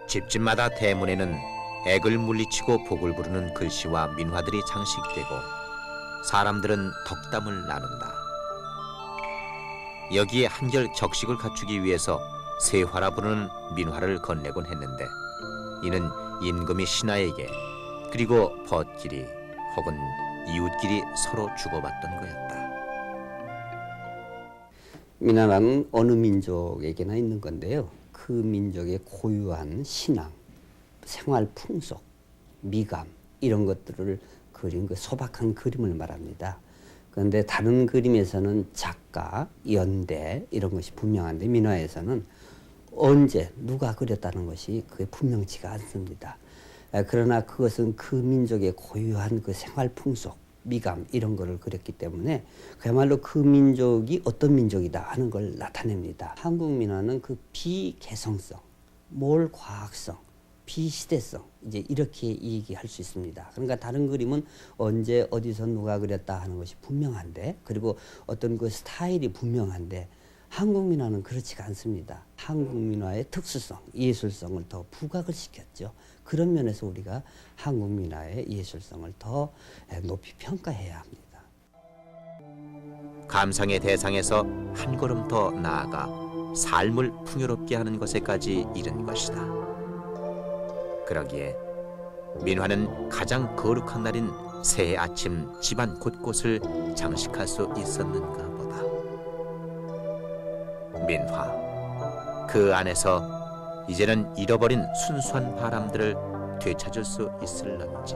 집집마다 대문에는 액을 물리치고 복을 부르는 글씨와 민화들이 장식되고 사람들은 덕담을 나눈다. 여기에 한결 격식을 갖추기 위해서 세화라 부르는 민화를 건네곤 했는데 이는 임금이 신하에게 그리고 벗끼리 혹은 이웃끼리 서로 주고받던 거였다. 민화는 어느 민족에게나 있는 건데요. 그 민족의 고유한 신앙, 생활 풍속, 미감 이런 것들을 그린 그 소박한 그림을 말합니다. 그런데 다른 그림에서는 작가, 연대 이런 것이 분명한데 민화에서는 언제 누가 그렸다는 것이 그게 분명치가 않습니다. 그러나 그것은 그 민족의 고유한 그 생활 풍속, 미감 이런 거를 그렸기 때문에 그야말로 그 민족이 어떤 민족이다 하는 걸 나타냅니다. 한국 민화는 그 비개성성, 몰과학성, 비시대성 이제 이렇게 얘기할 수 있습니다. 그러니까 다른 그림은 언제 어디서 누가 그렸다 하는 것이 분명한데 그리고 어떤 그 스타일이 분명한데 한국 민화는 그렇지가 않습니다. 한국 민화의 특수성, 예술성을 더 부각을 시켰죠. 그런 면에서 우리가 한국 민화의 예술성을 더 높이 평가해야 합니다. 감상의 대상에서 한 걸음 더 나아가 삶을 풍요롭게 하는 것에까지 이른 것이다. 그러기에 민화는 가장 거룩한 날인 새해 아침 집안 곳곳을 장식할 수 있었는가 보다. 민화, 그 안에서 이제는 잃어버린 순수한 바람들을 되찾을 수 있을런지.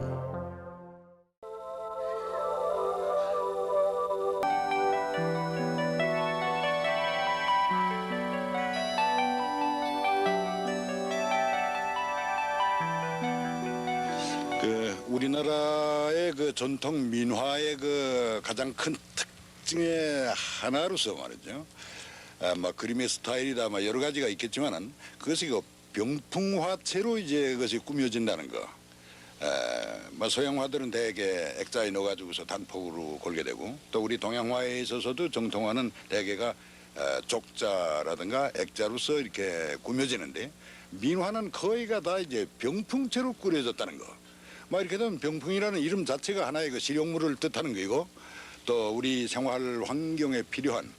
우리나라의 그 전통 민화의 그 가장 큰 특징의 하나로서 말이죠. 그림의 스타일이다 여러 가지가 있겠지만은 그것이 그 병풍화체로 이제 그것이 꾸며진다는 거. 서양화들은 대개 액자에 넣어가지고서 단폭으로 걸게 되고 또 우리 동양화에 있어서도 정통화는 대개가 족자라든가 액자로서 이렇게 꾸며지는데 민화는 거의가 다 이제 병풍체로 꾸려졌다는 거. 이렇게 되면 병풍이라는 이름 자체가 하나의 그 실용물을 뜻하는 거이고 또 우리 생활 환경에 필요한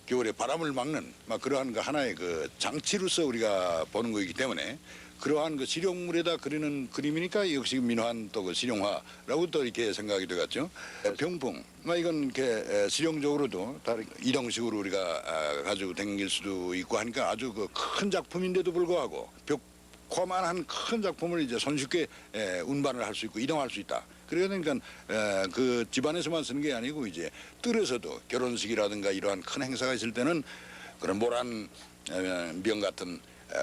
겨울에 바람을 막는 그러한 그 하나의 그 장치로서 우리가 보는 거이기 때문에 그러한 그 실용물에다 그리는 그림이니까 역시 민화는 또 그 실용화라고 또 이렇게 생각이 되겠죠. 병풍 이건 이렇게 실용적으로도 다른 이동식으로 우리가 가지고 다닐 수도 있고 하니까 아주 그 큰 작품인데도 불구하고 벽화만한 큰 작품을 이제 손쉽게 운반을 할 수 있고 이동할 수 있다. 그러니까 그 집안에서만 쓰는 게 아니고 이제 뜰에서도 결혼식이라든가 이러한 큰 행사가 있을 때는 그런 모란 명 같은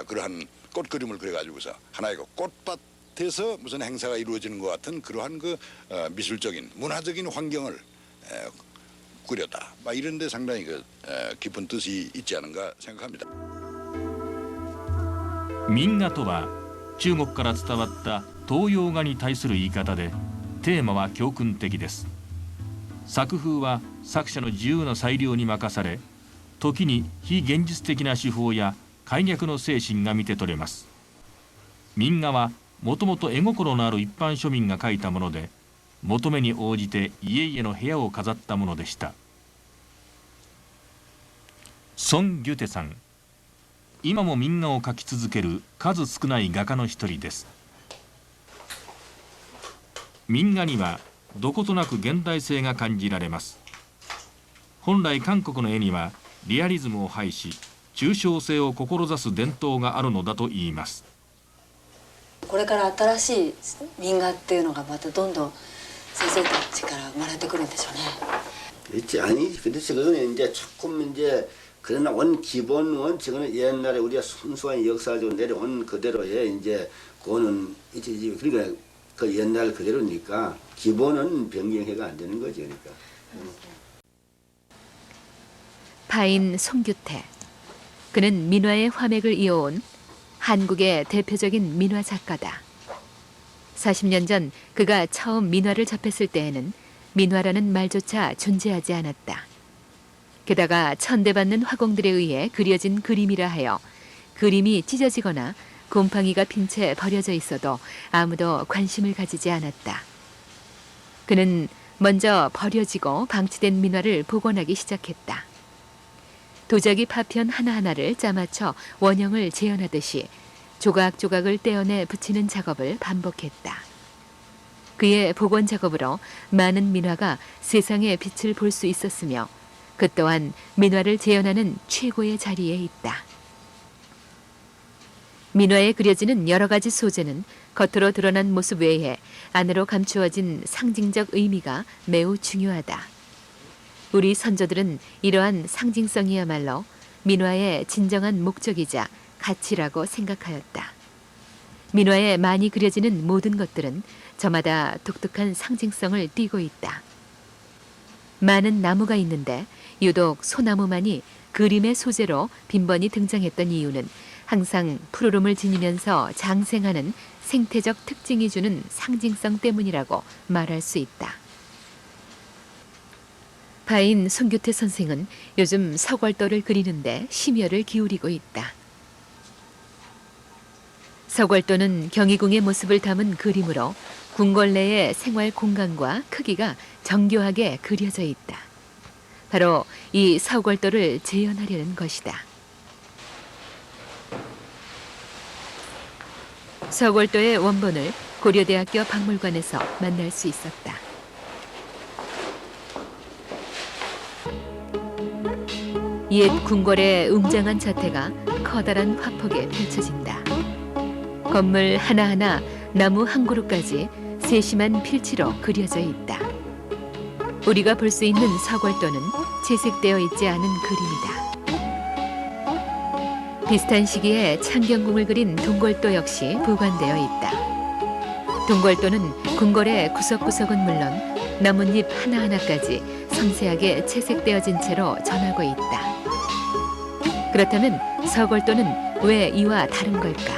그러한 꽃 그림을 그려가지고서 하나의 그 꽃밭에서 무슨 행사가 이루어지는 것 같은 그러한 그 미술적인 문화적인 환경을 꾸렸다. 이런 데 상당히 그 깊은 뜻이 있지 않은가 생각합니다. 民画とは中国から伝わった東洋画に対する言い方でテーマは教訓的です。作風は作者の自由な裁量に任され時に非現実的な手法や開逆の精神が見て取れます。民画はもともと絵心のある一般庶民が描いたもので求めに応じて家々の部屋を飾ったものでした。ソン・ギュテさん、今も民画を描き続ける数少ない画家の一人です。民画にはどことなく現代性が感じられます。本来韓国の絵にはリアリズムを排し抽象性を志す伝統があるのだと言います。これから新しい民画っていうのがまたどんどん先生たちから生まれてくるんでしょうね。 아니 근데 지금은 이제 조금 이제 그러나 기본 원칙은 옛날에 우리가 순수한 역사적으로 내려온 그대로의 이제 그거는 이제 그러니까 그 옛날 그대로니까 기본은 변경해가 안 되는 거죠, 그러니까. 파인 송규태. 그는 민화의 화맥을 이어온 한국의 대표적인 민화 작가다. 40년 전 그가 처음 민화를 접했을 때에는 민화라는 말조차 존재하지 않았다. 게다가 천대받는 화공들에 의해 그려진 그림이라 하여 그림이 찢어지거나 곰팡이가 핀 채 버려져 있어도 아무도 관심을 가지지 않았다. 그는 먼저 버려지고 방치된 민화를 복원하기 시작했다. 도자기 파편 하나하나를 짜맞춰 원형을 재현하듯이 조각조각을 떼어내 붙이는 작업을 반복했다. 그의 복원 작업으로 많은 민화가 세상의 빛을 볼 수 있었으며 그 또한 민화를 재현하는 최고의 자리에 있다. 민화에 그려지는 여러 가지 소재는 겉으로 드러난 모습 외에 안으로 감추어진 상징적 의미가 매우 중요하다. 우리 선조들은 이러한 상징성이야말로 민화의 진정한 목적이자 가치라고 생각하였다. 민화에 많이 그려지는 모든 것들은 저마다 독특한 상징성을 띠고 있다. 많은 나무가 있는데 유독 소나무만이 그림의 소재로 빈번히 등장했던 이유는 항상 푸르름을 지니면서 장생하는 생태적 특징이 주는 상징성 때문이라고 말할 수 있다. 파인 손규태 선생은 요즘 서궐도를 그리는데 심혈을 기울이고 있다. 서궐도는 경희궁의 모습을 담은 그림으로 궁궐 내의 생활 공간과 크기가 정교하게 그려져 있다. 바로 이 서궐도를 재현하려는 것이다. 서궐도의 원본을 고려대학교 박물관에서 만날 수 있었다. 옛 궁궐의 웅장한 자태가 커다란 화폭에 펼쳐진다. 건물 하나하나 나무 한 그루까지 세심한 필치로 그려져 있다. 우리가 볼 수 있는 서궐도는 채색되어 있지 않은 그림이다. 비슷한 시기에 창경궁을 그린 동궐도 역시 보관되어 있다. 동궐도는 궁궐의 구석구석은 물론 나뭇잎 하나하나까지 섬세하게 채색되어진 채로 전하고 있다. 그렇다면 서궐도는 왜 이와 다른 걸까?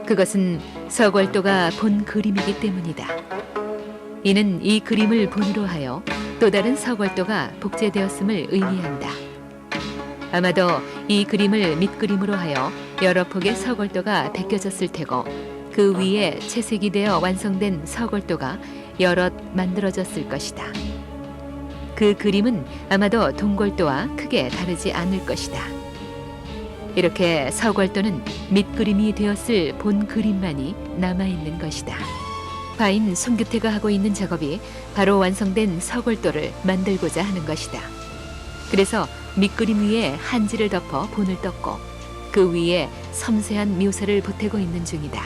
그것은 서궐도가 본 그림이기 때문이다. 이는 이 그림을 본으로 하여 또 다른 서궐도가 복제되었음을 의미한다. 아마도 이 그림을 밑그림으로 하여 여러 폭의 서궐도가 베껴졌을 테고 그 위에 채색이 되어 완성된 서궐도가 여럿 만들어졌을 것이다. 그 그림은 아마도 동궐도와 크게 다르지 않을 것이다. 이렇게 서궐도는 밑그림이 되었을 본 그림만이 남아있는 것이다. 파인 손규태가 하고 있는 작업이 바로 완성된 서궐도를 만들고자 하는 것이다. 그래서 밑그림 위에 한지를 덮어 본을 떴고 그 위에 섬세한 묘사를 보태고 있는 중이다.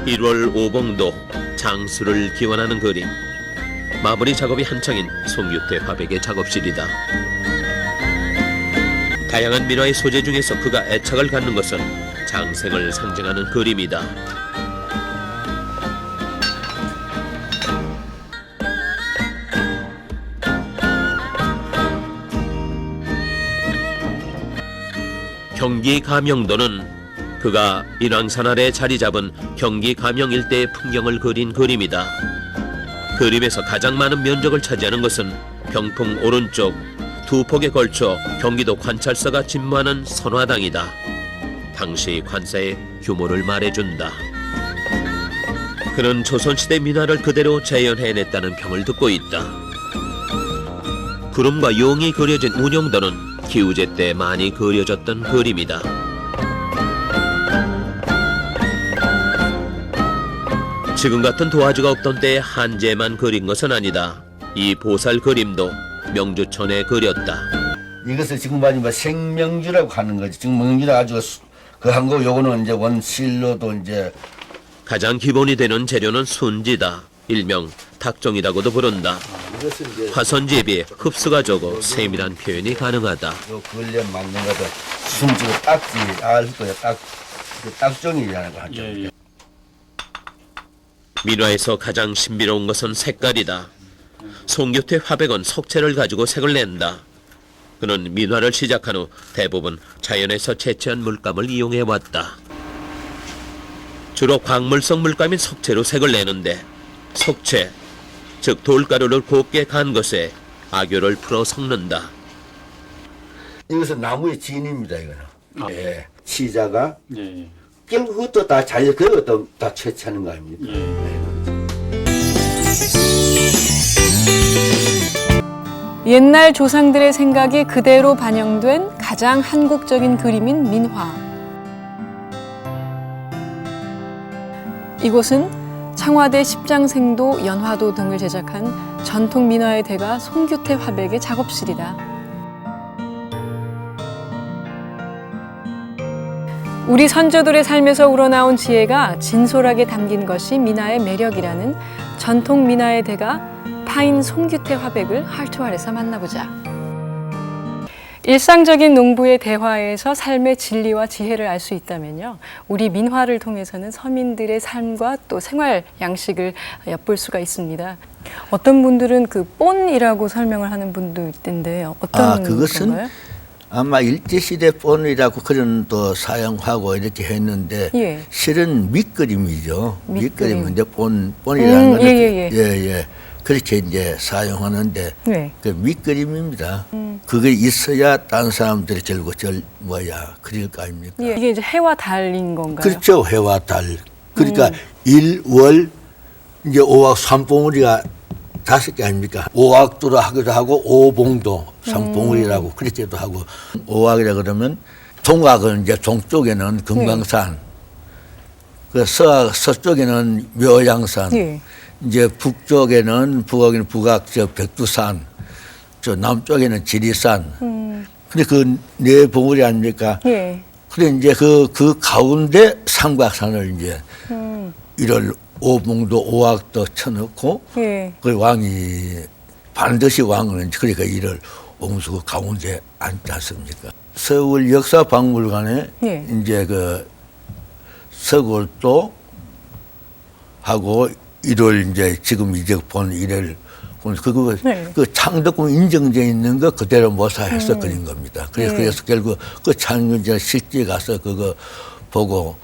(1월) 오봉도 장수를 기원하는 그림. 마무리 작업이 한창인 송규태 화백의 작업실이다. 다양한 민화의 소재 중에서 그가 애착을 갖는 것은 장생을 상징하는 그림이다. 경기 가명도는 그가 인왕산 아래 자리 잡은 경기 가명 일대의 풍경을 그린 그림이다. 그림에서 가장 많은 면적을 차지하는 것은 병풍 오른쪽 두 폭에 걸쳐 경기도 관찰사가 진무하는 선화당이다. 당시 관사의 규모를 말해준다. 그는 조선시대 민화를 그대로 재현해냈다는 평을 듣고 있다. 구름과 용이 그려진 운용도는 기우제 때 많이 그려졌던 그림이다. 지금 같은 도화지가 없던 때에 한재만 그린 것은 아니다. 이 보살 그림도 명주천에 그렸다. 이것을 지금 말하면 생명주라고 하는 거지. 지금 명주가 아주 그 한 거 요거는 이제 원실로도 이제 가장 기본이 되는 재료는 순지다. 일명 탁정이라고도 부른다. 이것은 이제 화선지에 비해 흡수가 적어 세밀한 표현이 가능하다. 요 근래 맞는 거도 순지고 딱지 알 거야 딱 땅정이라고 하죠. 민화에서 가장 신비로운 것은 색깔이다. 송규태 화백은 석채를 가지고 색을 낸다. 그는 민화를 시작한 후 대부분 자연에서 채취한 물감을 이용해 왔다. 주로 광물성 물감인 석채로 색을 내는데 석채, 즉 돌가루를 곱게 간 것에 악유를 풀어 섞는다. 이것은 나무의 진입니다. 이거는. 예. 시자가 결국 그것도 다 자연 그것도 다 채취하는 거 아닙니까? 옛날 조상들의 생각이 그대로 반영된 가장 한국적인 그림인 민화. 이곳은 청와대 십장생도, 연화도 등을 제작한 전통 민화의 대가 송규태 화백의 작업실이다. 우리 선조들의 삶에서 우러나온 지혜가 진솔하게 담긴 것이 민화의 매력이라는 전통 민화의 대가 파인 송규태 화백을 할투알에서 만나보자. 일상적인 농부의 대화에서 삶의 진리와 지혜를 알 수 있다면요, 우리 민화를 통해서는 서민들의 삶과 또 생활 양식을 엿볼 수가 있습니다. 어떤 분들은 그 본이라고 설명을 하는 분도 있던데 어떤 그것은 건가요? 아마 일제시대 본이라고 그런 또 사용하고 이렇게 했는데 예. 실은 밑그림이죠. 밑그림. 밑그림인데 본이라는 거는 예. 그렇게 이제 사용하는데 네. 그 밑그림입니다. 그게 있어야 다른 사람들이 결국 그릴 거 아닙니까? 예. 이게 이제 해와 달인 건가요? 그렇죠. 해와 달. 그러니까 일, 월, 이제 오악, 삼봉우리가 5개 아닙니까? 오악도로 하기도 하고 오봉도, 삼봉우리라고 그렇게도 하고 오악이라 그러면 동악은 이제 동쪽에는 금강산, 그 서쪽에는 묘양산, 예. 이제 북쪽에는 북악 저 백두산, 저 남쪽에는 지리산. 근데 그 네 봉우리 아닙니까? 예. 그래 이제 그 가운데 삼각산을 이제 1월 오봉도 오악도 쳐놓고 예. 그 왕이 반드시 왕은 그러니까 1월 옹수 그 가운데 앉지 않습니까? 서울 역사박물관에 예. 이제 그 서골도 하고 1월 이제 지금 이제 본 1월 그거 네. 그 창덕궁 인정돼 있는 거 그대로 모사해서 그린 겁니다. 그래서 네. 그래서 결국 그 창덕궁 실제 가서 그거 보고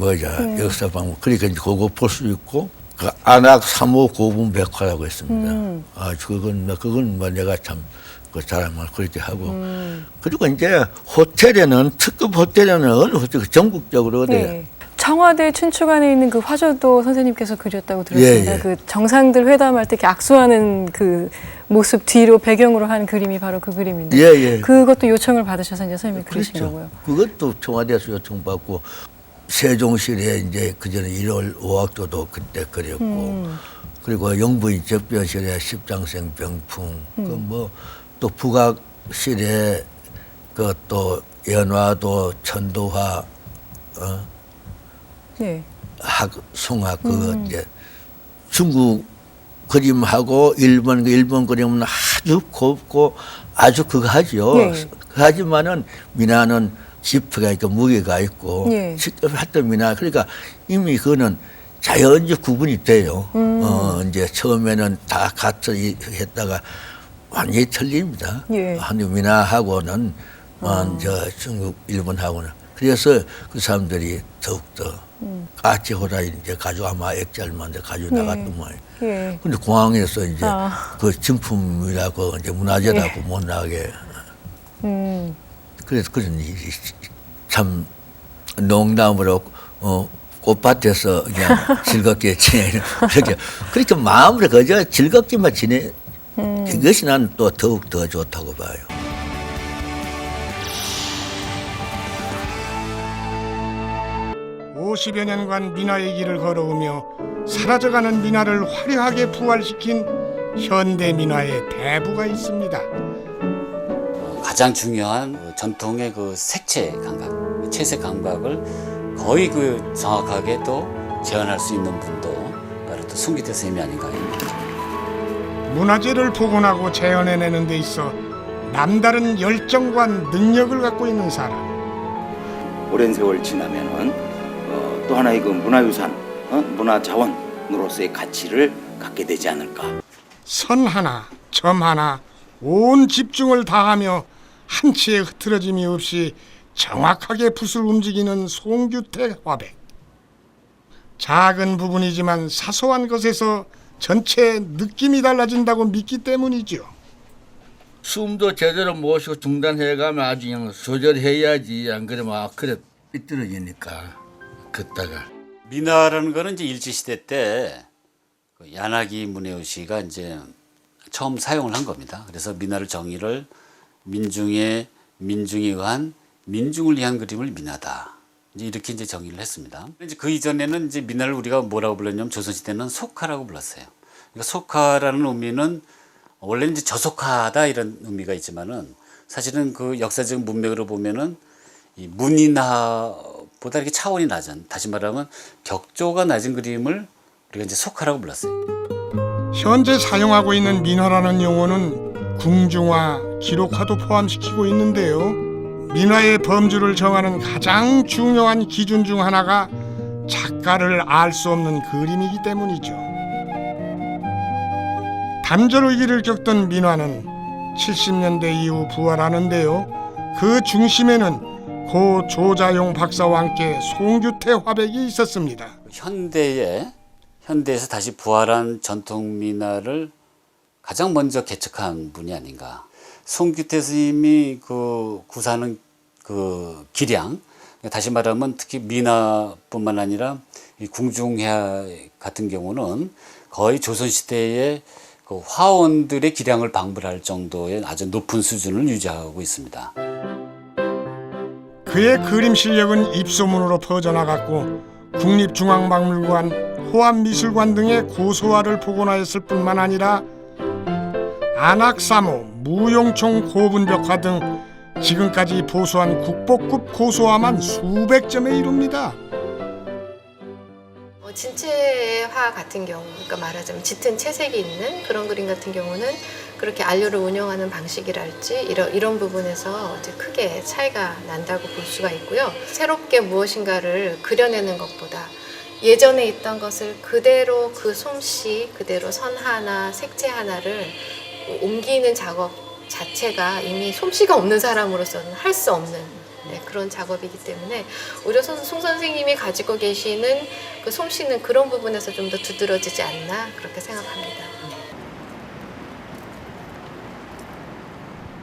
역사박물 그러니까 이제 그거 볼 수 있고 그 안악 3호 고분 백화라고 했습니다. 그건 뭐 내가 참 그 사람을 그렇게 하고 그리고 이제 호텔에는 특급 호텔에는 어느 호텔 전국적으로 네. 청와대 춘추관에 있는 그 화조도 선생님께서 그렸다고 들었습니다. 예. 그 정상들 회담할 때 이렇게 악수하는 그 모습 뒤로 배경으로 한 그림이 바로 그 그림인데 예. 그것도 요청을 받으셔서 이제 선생님이 그리신 거고요. 그것도 청와대에서 요청받고 세종실에 이제 그전에 1월 5학도도 그때 그렸고 그리고 영부인 접변실에 십장생 병풍 그 또 북악실에 그 또 연화도 천도화 네. 송학 그 이제 중국 그림하고 일본 그림은 아주 곱고 아주 그거 하죠. 예. 하지만은 민화는 지표가 있고 무게가 있고 예. 직접 했던 민화 그러니까 이미 그거는 자연적 구분이 돼요. 이제 처음에는 다 같이 했다가 완전히 틀립니다. 예. 한국 민화하고는 저 중국 일본하고는 그래서 그 사람들이 더욱더 까치호라 이제 가지고 아마 액자를 가지고 나갔던 모양이에요. 예. 근데 공항에서 이제 그 진품이라고 이제 문화재라고 못 나가게. 그래서 그런 일이 참 농담으로 꽃밭에서 그냥 즐겁게 지내는 그렇게 마음으로 그저 즐겁게만 지내. 이것이 난 또 더욱 더 좋다고 봐요. (50여) 년간 민화의 길을 걸어오며 사라져가는 민화를 화려하게 부활시킨 현대 민화의 대부가 있습니다. 가장 중요한 전통의 그 색채 감각, 채색 감각을 거의 그 정확하게 또 재현할 수 있는 분도 바로 또 송규태 선생님이 아닌가 합니다. 문화재를 복원하고 재현해내는 데 있어 남다른 열정과 능력을 갖고 있는 사람. 오랜 세월 지나면은 또 하나의 그 문화유산, 문화자원으로서의 가치를 갖게 되지 않을까. 선 하나, 점 하나, 온 집중을 다하며 한치의 흐트러짐이 없이 정확하게 붓을 움직이는 송규태 화백. 작은 부분이지만 사소한 것에서 전체 느낌이 달라진다고 믿기 때문이죠. 숨도 제대로 못 쉬고 중단해가면 아주 그냥 조절해야지. 안 그러면 그래 삐뚤어지니까 걷다가. 민화라는 거는 이제 일제시대 때 야나기 문혜우시가 이제 처음 사용을 한 겁니다. 그래서 민화를 정의를 민중에 의한 민중을 위한 그림을 민화다. 이제 이렇게 이제 정의를 했습니다. 이제 그 이전에는 이제 민화를 우리가 뭐라고 불렀냐면 조선시대는 속화라고 불렀어요. 그러니까 속화라는 의미는 원래 이제 저속하다 이런 의미가 있지만은 사실은 그 역사적 문맥으로 보면은 이 문인화보다 이렇게 차원이 낮은, 다시 말하면 격조가 낮은 그림을 우리가 이제 속화라고 불렀어요. 현재 사용하고 있는 민화라는 용어는 궁중화, 기록화도 포함시키고 있는데요. 민화의 범주를 정하는 가장 중요한 기준 중 하나가 작가를 알 수 없는 그림이기 때문이죠. 단절의기를 겪던 민화는 70년대 이후 부활하는데요. 그 중심에는 고 조자용 박사와 함께 송규태 화백이 있었습니다. 현대에서 다시 부활한 전통 민화를 가장 먼저 개척한 분이 아닌가. 송규태 스님이 그 구사하는 그 기량, 다시 말하면 특히 민화뿐만 아니라 이 궁중화 같은 경우는 거의 조선시대의 그 화원들의 기량을 방불할 정도의 아주 높은 수준을 유지하고 있습니다. 그의 그림 실력은 입소문으로 퍼져나갔고 국립중앙박물관, 호암미술관 등의 고소화를 복원하였을 뿐만 아니라 안악사모, 무용총 고분벽화 등 지금까지 보수한 국보급 고소화만 수백 점에 이릅니다. 진체화 같은 경우, 그러니까 말하자면 짙은 채색이 있는 그런 그림 같은 경우는 그렇게 안료를 운영하는 방식이랄지 이런 부분에서 이제 크게 차이가 난다고 볼 수가 있고요. 새롭게 무엇인가를 그려내는 것보다 예전에 있던 것을 그대로 그 솜씨, 그대로 선 하나, 색채 하나를 옮기는 작업 자체가 이미 솜씨가 없는 사람으로서는 할 수 없는 그런 작업이기 때문에 오히려 송 선생님이 가지고 계시는 그 솜씨는 그런 부분에서 좀 더 두드러지지 않나 그렇게 생각합니다.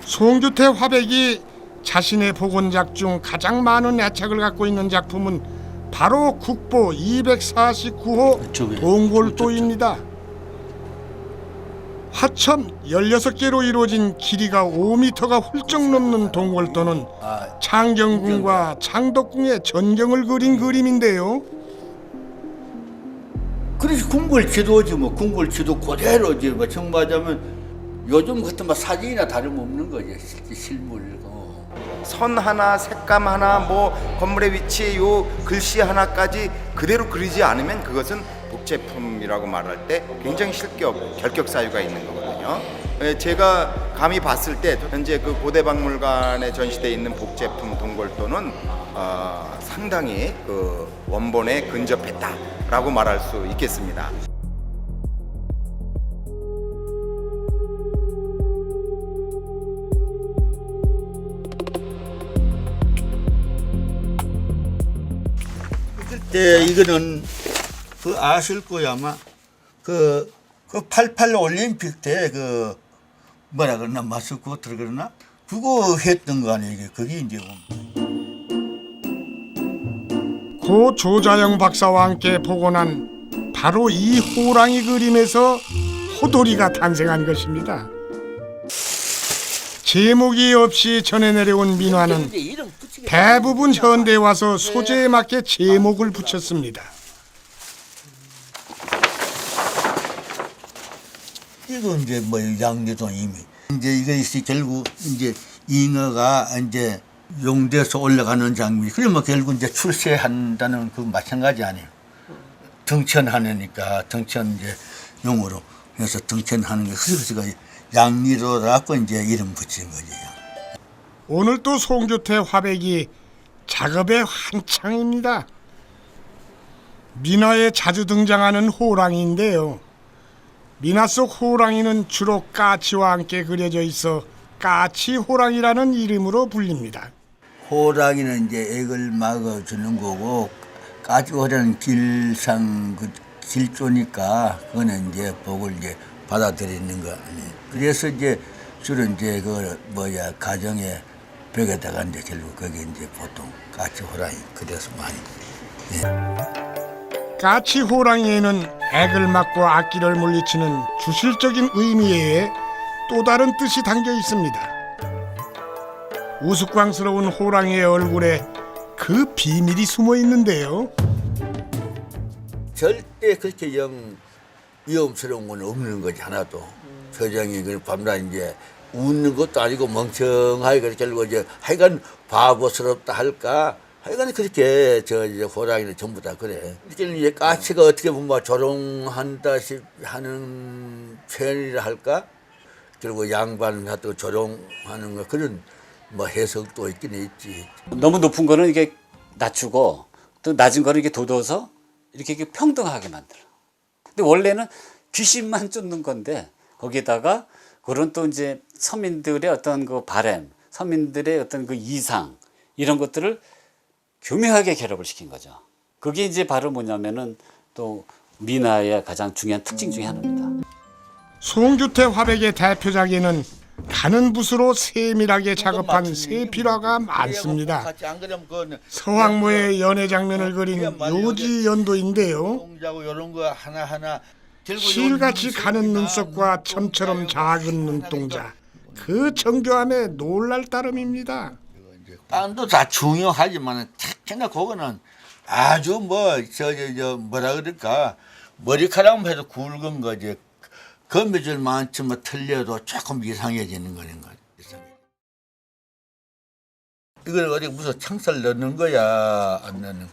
송규태 화백이 자신의 복원작 중 가장 많은 애착을 갖고 있는 작품은 바로 국보 249호 동골도입니다. 하천 16개로 이루어진 길이가 5m가 훌쩍 넘는 동골도는 창경궁과 창덕궁의 전경을 그린 그림인데요. 그래서 궁궐지도지 뭐. 궁궐지도 그대로지 뭐. 정말하자면 요즘 같은 뭐 사진이나 다름없는 거지. 실물. 선 하나, 색감 하나, 뭐 건물의 위치, 요 글씨 하나까지 그대로 그리지 않으면 그것은 복제품이라고 말할 때 굉장히 결격 사유가 있는 거거든요. 제가 감히 봤을 때 현재 그 고대박물관에 전시되어 있는 복제품 동골도는 상당히 그 원본에 근접했다라고 말할 수 있겠습니다. 그때 이거는 그 아실 거야 아마 그 88 올림픽 때 그 뭐라 그러나 마스크 들어그러나 그거 했던 거 아니에요. 그게 이제 고 조자영 박사와 함께 복원한 바로 이 호랑이 그림에서 호돌이가 탄생한 것입니다. 제목이 없이 전해 내려온 민화는 대부분 현대에 와서 소재에 맞게 제목을 붙였습니다. 이거 이제 뭐 양리도 이미 이제 이것이 결국 이제 잉어가 이제 용돼서 올라가는 장미. 그러면 결국 이제 출세한다는 그 마찬가지 아니에요. 등천하니까 등천 이제 용어로 그래서 등천하는 게 그래서 양리도라고 이제 이름 붙인 거지. 오늘 또 송규태 화백이 작업에 한창입니다. 민화에 자주 등장하는 호랑이인데요. 민화 속 호랑이는 주로 까치와 함께 그려져 있어 까치 호랑이라는 이름으로 불립니다. 호랑이는 이제 액을 막아주는 거고 까치 호랑이는 길상 그 길조니까 그거는 이제 복을 이제 받아들이는 거 아니에요. 그래서 이제 주로 이제 그 뭐야 가정의 벽에다가 이제 결국 거기 이제 보통 까치 호랑이 그래서 많이. 까치 호랑이에는 액을 막고 악기를 물리치는 주실적인 의미에 또 다른 뜻이 담겨 있습니다. 우스꽝스러운 호랑이의 얼굴에 그 비밀이 숨어 있는데요. 절대 그렇게 위험스러운 건 없는 거지 하나도. 표정이 그 밤낮 이제 웃는 것도 아니고 멍청하게 그렇게 결국 이제 하여간 바보스럽다 할까. 하여간 그렇게 이제 호랑이는 전부 다 그래. 이렇게 이제 까치가 어떻게 보면 조롱한다시 하는 표현이라 할까. 결국 양반한테 조롱하는 거 그런 해석도 있긴 있지. 너무 높은 거는 이게 낮추고 또 낮은 거는 이렇게 돋워서 이렇게 평등하게 만들어. 근데 원래는 귀신만 쫓는 건데 거기다가 그런 또 이제 서민들의 어떤 그 바램, 서민들의 어떤 그 이상 이런 것들을 교묘하게 결합을 시킨 거죠. 그게 이제 바로 뭐냐면은 또 민화의 가장 중요한 특징 중에 하나입니다. 송규태 화백의 대표작에는 가는 붓으로 세밀하게 작업한 세필화가 많습니다. 서왕모의 연애 장면을 그린 요지연도인데요. 실같이 가는 눈썹과 점처럼 작은 눈동자, 그 정교함에 놀랄 따름입니다. 빵도 다 중요하지만 특히나 그거는 아주 뭐라 그럴까 머리카락만 해도 굵은 거지. 거미줄만큼 틀려도 조금 이상해지는 거는 거지. 이걸 어디 무슨 창살 넣는 거야 안 넣는?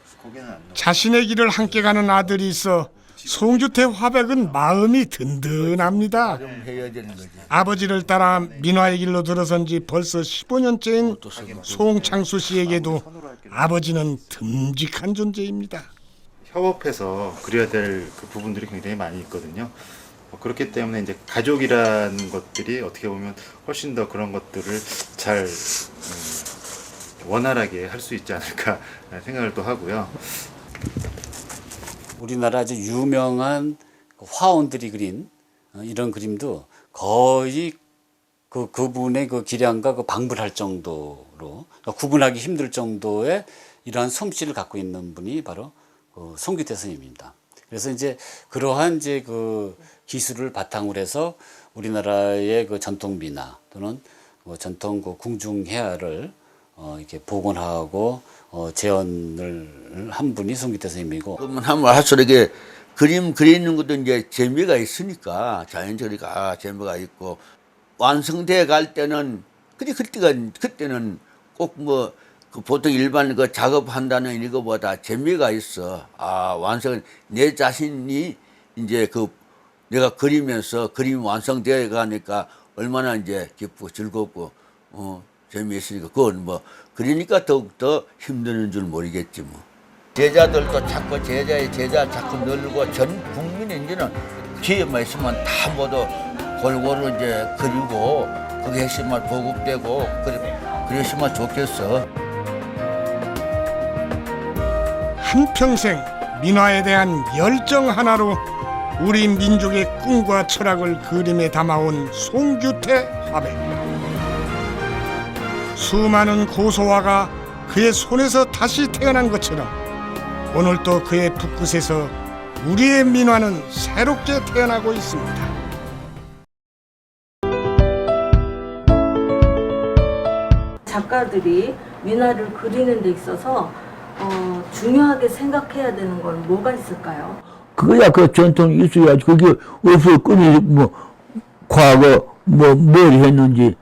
자신의 길을 함께 가는 아들이 있어 송규태 화백은 마음이 든든합니다. 아버지를 따라 민화의 길로 들어선 지 벌써 15년째인 송창수 씨에게도 아버지는 듬직한 존재입니다. 협업해서 그려야 될 그 부분들이 굉장히 많이 있거든요. 그렇기 때문에 이제 가족이라는 것들이 어떻게 보면 훨씬 더 그런 것들을 잘 원활하게 할 수 있지 않을까 생각을 또 하고요. 우리나라 아주 유명한 화원들이 그린 이런 그림도 거의 그분의 그 기량과 그 방불할 정도로 구분하기 힘들 정도의 이러한 솜씨를 갖고 있는 분이 바로 송규태 스님입니다. 그래서 이제 그러한 이제 그 기술을 바탕으로 해서 우리나라의 그 전통 민화 또는 전통 그 궁중 해화를 이렇게 복원하고 재현을 한 분이 송규태 선생님이고. 그러면 한번 할수록 이게 그림 그리는 것도 이제 재미가 있으니까 자연스러니까 재미가 있고 완성돼 갈 때는 그때는 꼭 그 보통 일반 그 작업한다는 이거보다 재미가 있어. 완성 내 자신이 이제 내가 그리면서 그림이 완성되어 가니까 얼마나 이제 기쁘고 즐겁고 재미있으니까 그건 그러니까 더욱더 힘드는 줄 모르겠지 뭐. 제자들도 자꾸 제자 자꾸 늘고 전 국민이 이제는 기회만 있으면 다 모두 골고루 이제 그리고 그게 했으면 보급되고 그랬으면 좋겠어. 한평생 민화에 대한 열정 하나로 우리 민족의 꿈과 철학을 그림에 담아온 송규태 화백. 수많은 고소화가 그의 손에서 다시 태어난 것처럼 오늘 또 그의 붓끝에서 우리의 민화는 새롭게 태어나고 있습니다. 작가들이 민화를 그리는 데 있어서 중요하게 생각해야 되는 건 뭐가 있을까요? 그거야 그 전통 있어야지. 그게 없어 끊이 과거 뭘 했는지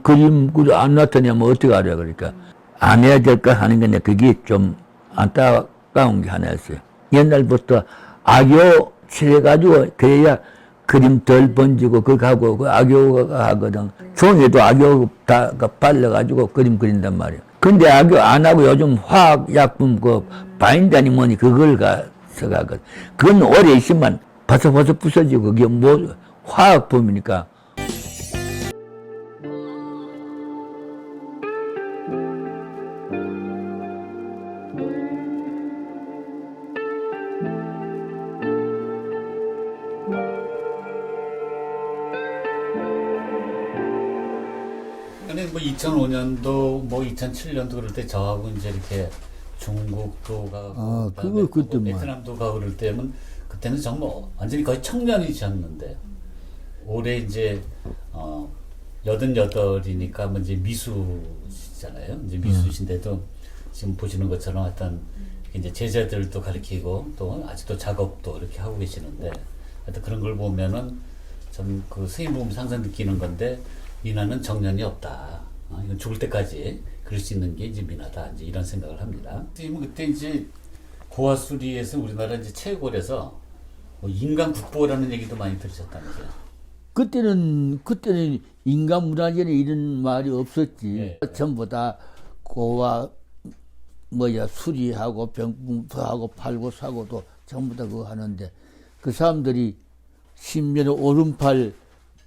그림 안 나타내면 어떻게 알아. 그러니까 안 해야 될까 하는 건데 그게 좀 안타까운 게 하나 있어요. 옛날부터 악교 칠해가지고 그래야 그림 덜 번지고 그거 하고 그 악교가 하거든. 종이에도 악교 다 발라가지고 그림 그린단 말이야. 근데 악교 안 하고 요즘 화학약품 바인다니 뭐니 그걸 서가거든. 그건 오래 있으면 바삭바삭 부서지고 그게 뭐 화학품이니까. 근데 뭐 2005년도 뭐 2007년도 그럴 때 저하고 이제 이렇게 중국도 가고 그거 그때 뭐 베트남도 가고 그럴 때면 그때는 정말 완전히 거의 청년이셨는데 올해 이제 88이니까 뭐 이제 미수시잖아요. 이제 미수신데도 지금 보시는 것처럼 어떤 이제 제자들도 가르치고 또 아직도 작업도 이렇게 하고 계시는데 하여튼 그런 걸 보면은 좀 그 선생님 보면서 항상 느끼는 건데 민화는 정년이 없다. 이건 죽을 때까지 그럴 수 있는 게 이제 민화다. 이제 이런 생각을 합니다. 선생님은 그때 이제 고화수리에서 우리나라 이제 최고래서 뭐 인간 국보라는 얘기도 많이 들으셨다면서요? 그때는 인간 문화재는 이런 말이 없었지. 전부 다 고와 수리하고 병풍하고 팔고 사고도 전부 다 그거 하는데 그 사람들이 10년에 오른팔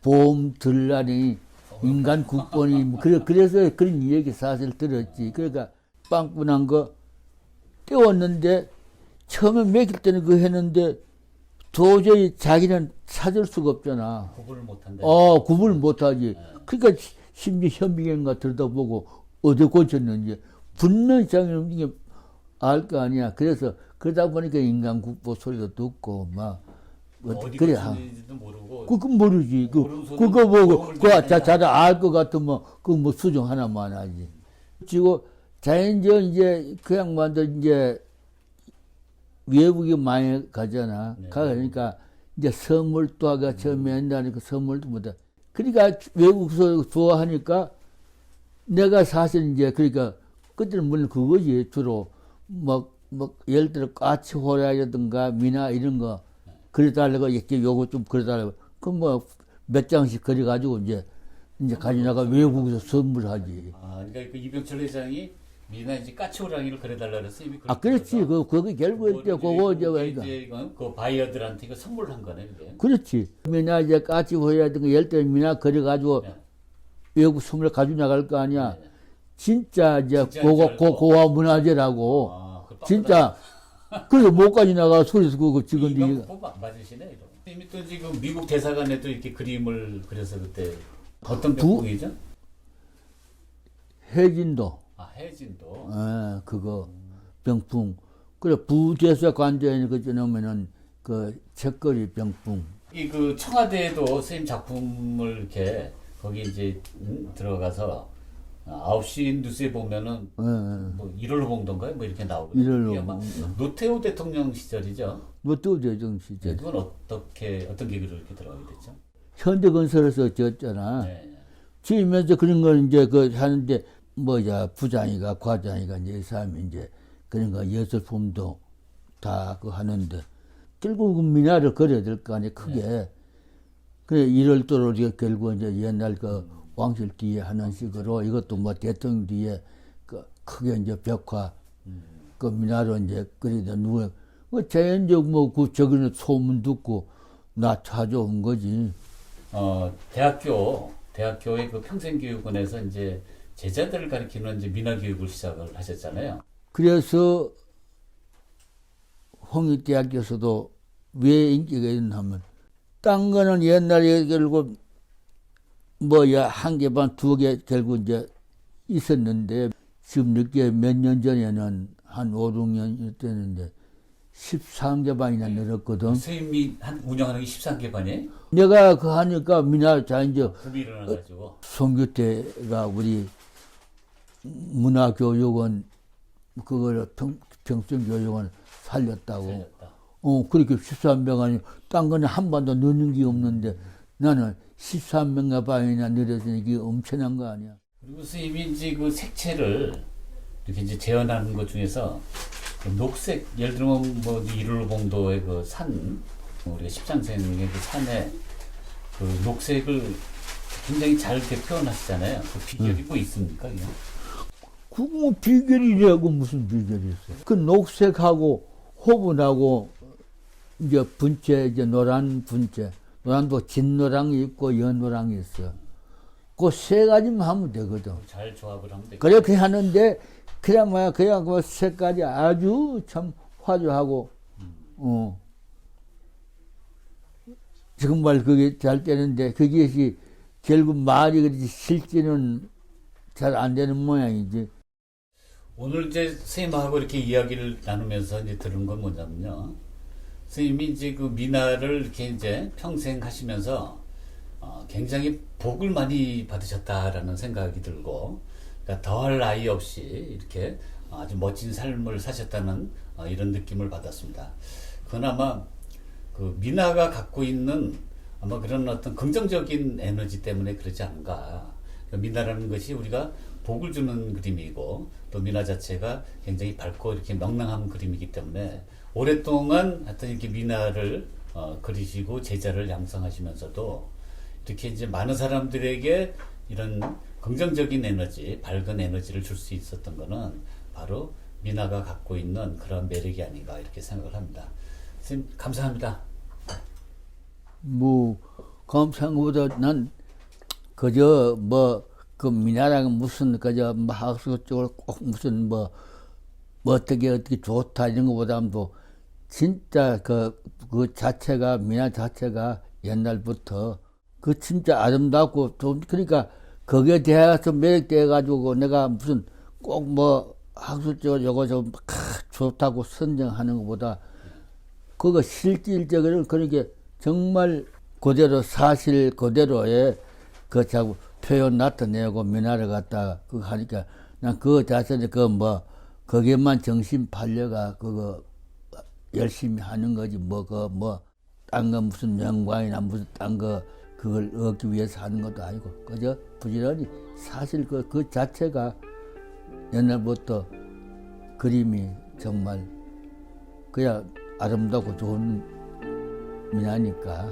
보험 들라니 인간 국본이 그래서 그런 얘기 사실 들었지. 그러니까 빵꾸난 거 떼웠는데 처음에 먹일 때는 그거 했는데 도저히 자기는 찾을 수가 없잖아. 구분을 못한다. 구분을 못하지. 그러니까 심지어 현미경과 들여다보고 어디 고쳤는지 분명히 자기는 알 거 아니야. 그래서 그러다 보니까 인간 국보 소리도 듣고 막 어디 그래. 고쳤는지도 모르고. 그거 모르지. 그거 보고 잘 알 것 같으면 그 뭐 수정 하나만 하지. 그리고 자연적 이제 그 양반들 이제 외국에 많이 가잖아. 그러니까 이제 선물도 하가 처음에 한다니까 선물도 못해. 그러니까 외국에서 좋아하니까 내가 사실 이제 그러니까 그때는 물론 그거지 주로 뭐 예를 들어 까치호라든가 미나 이런 거 그려달라고 이렇게 요거 좀 그려달라고 그럼 뭐 몇 장씩 그려가지고 이제 가지나가 외국에서 선물하지. 그러니까 그 이병철 회장이 미나 이제 까치호랑이를 그려달라 그래서 이미 그렇지. 그거 결국에 때 그거 이제 그 바이어들한테 이거 선물한 거네 그게. 그렇지. 미나 이제 까치호라든가 예를 들어 미나 그려가지고 외국 선물 가지고 나갈 거 아니야. 진짜 이제 고와 문화재라고. 진짜. 그래서 못 가지 나가 소리서 그거 지금 이거 안 맞으시네. 이미 또 지금 미국 대사관에 또 이렇게 그림을 그려서 그때 어떤 병풍이죠? 해진도. 해진도. 그거 병풍. 그래 부대사관장에 그때 놓으면은 그 책거리 병풍. 이 그 청와대에도 선생님 작품을 이렇게 거기 이제 들어가서 9시 뉴스에 보면은 뭐 1월로 봉던가요? 뭐 이렇게 나오거든요. 1월로 아마 노태우 대통령 시절이죠. 노태우 대통령 시절. 그건 어떤 계기로 이렇게 들어가게 됐죠? 현대건설에서 졌잖아. 지으면서 그런 걸 이제 그 하는데 부장이가 과장이가 이제 이 사람이 이제 그런 거 예술품도 다 그 하는데 결국은 미나를 그려야 될 거 아니야 크게. 그래 1월도로 결국 이제 옛날 그 왕실 뒤에 하는 식으로 이것도 뭐 대통령 뒤에 그 크게 이제 벽화 그 미나로 이제 그리다 누워 자연적 그 저기는 소문 듣고 나 찾아온 거지. 대학교의 그 평생교육원에서 이제 제자들을 가르치는 이제 미나 교육을 시작을 하셨잖아요. 그래서 홍익대학교에서도 왜 인기가 있냐면 딴 거는 옛날에 결국 한 개 반, 두 개 결국 이제 있었는데 지금 늦게 몇 년 전에는 한 5, 6년 됐는데 13개 반이나 늘었거든. 선생님이 운영하는 게 13개 반이에요? 내가 그 하니까 미나 이제 붐이 일어나가지고 송규태가 우리 문화교육원 그걸 평생교육원 살렸다고. 그렇게 13명이 딴 거는 한 번도 넣는 게 없는데 나는 13명가 반이나 늘었으니 이게 엄청난 거 아니야. 그리고 선생님이 이제 그 색채를 이렇게 이제 재현하는 것 중에서 그 녹색, 예를 들면 뭐 일월봉도의 그 산, 우리가 십장생의 그 산에 그 녹색을 굉장히 잘 이렇게 표현하시잖아요. 그 비결이 뭐 있습니까? 그거 뭐 비결이라고 무슨 비결이 있어? 그 녹색하고 호분하고 이제 분체, 이제 노란 분체, 노란도 진노랑이 있고 연노랑이 있어. 그 세 가지만 하면 되거든. 잘 조합을 하면 되거든. 그렇게 하는데 그야말로 그냥 그 색깔이 아주 참 화려하고, 정말 그게 잘 되는데 그것이 결국 말이 그렇지 실제는 잘 안 되는 모양이지. 오늘 이제 선생님하고 이렇게 이야기를 나누면서 이제 들은 건 뭐냐면요. 선생님이 이제 그 미나를 이렇게 이제 평생 하시면서 굉장히 복을 많이 받으셨다라는 생각이 들고, 그러니까 더할 나위 없이 이렇게 아주 멋진 삶을 사셨다는 이런 느낌을 받았습니다. 그건 아마 그 미나가 갖고 있는 아마 그런 어떤 긍정적인 에너지 때문에 그러지 않은가. 그러니까 미나라는 것이 우리가 복을 주는 그림이고, 또 미나 자체가 굉장히 밝고 이렇게 명랑한 그림이기 때문에 오랫동안 하여튼 이렇게 미나를 그리시고 제자를 양성하시면서도 이렇게 이제 많은 사람들에게 이런 긍정적인 에너지, 밝은 에너지를 줄 수 있었던 거는 바로 미나가 갖고 있는 그런 매력이 아닌가 이렇게 생각을 합니다. 선생님 감사합니다. 뭐 감사한 것보다 난 그저 그 미나라가 무슨 그저 학술 쪽을 꼭 무슨 어떻게 좋다 이런 것보다도 진짜 그 자체가 미나 자체가 옛날부터 그 진짜 아름답고 좀 그러니까 거기에 대해서 매력돼 가지고 내가 무슨 꼭 학술적으로 요거 좀 좋다고 선정하는 것보다 그거 실질적으로 그러니까 정말 그대로 사실 그대로의 그 자꾸 표현 나타내고 미나를 갖다가 그거 하니까 난 그거 자체는 거기에만 정신 팔려가 그거 열심히 하는 거지 딴 거 무슨 영광이나 무슨 딴 거 그걸 얻기 위해서 하는 것도 아니고 그저 부지런히 사실 그 자체가 옛날부터 그림이 정말 그냥 아름답고 좋은 미나니까.